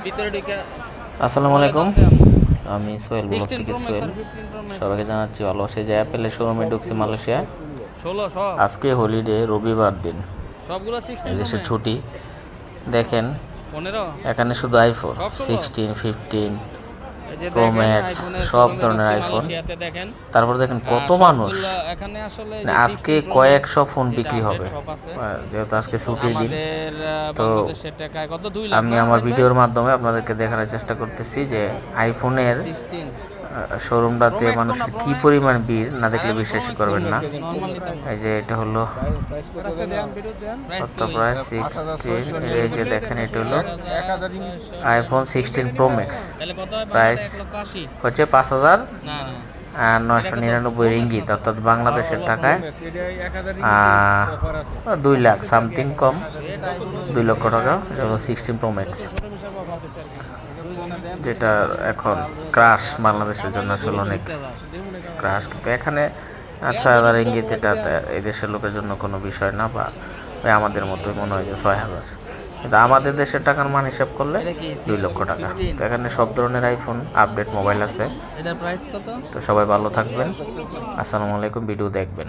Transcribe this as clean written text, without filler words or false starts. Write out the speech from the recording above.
আসসালামু আলাইকুম, আমি সোহেল ব্লগ থেকে সোহেল। সবাইকে জানাচ্ছি ভালোবাসা যে অ্যাপেলের শোরুমে ঢুকছি মালয়েশিয়া। আজকে হলিডে, রবিবার দিন, এদেশের ছুটি। দেখেন এখানে শুধু আইফোন 16, 15 প্রো ম্যাক্স, সব ধরনের আইফোন। তারপর দেখেন কত মানুষ, আজকে কয়েকশো ফোন বিক্রি হবে যেহেতু আজকে ছুটির দিন। তো আমি আমার ভিডিওর মাধ্যমে আপনাদেরকে দেখানোর চেষ্টা করতেছি যে আইফোনের শোরুমটাতে মানুষের কি পরিমাণ ভিড়, না দেখলে বিশ্বাস করবেন না। এই যে এটা হলো কত প্রায় 16, এই যে দেখেন এটা হলো আইফোন 16 প্রো ম্যাক্স। প্রাইস হচ্ছে 5,999 রিঙ্গিত, অর্থাৎ বাংলাদেশের টাকায় 2 লাখ সামথিং, কম 2 লক্ষ টাকা। এবং 16 প্রো ম্যাক্স, যেটা এখন ক্রাশ বাংলাদেশের জন্য আসলে অনেক ক্রাশ, কিন্তু এখানে 6,000 রিঙ্গিত, এটা এই দেশের লোকের জন্য কোনো বিষয় না, বা আমাদের মতোই মনে হয় যে 6,000, কিন্তু আমাদের দেশের টাকার মান হিসাব করলে 2 লক্ষ টাকা। তো এখানে সব ধরনের আইফোন আপডেট মোবাইল আছে। তো সবাই ভালো থাকবেন, আসসালামু আলাইকুম, ভিডিও দেখবেন।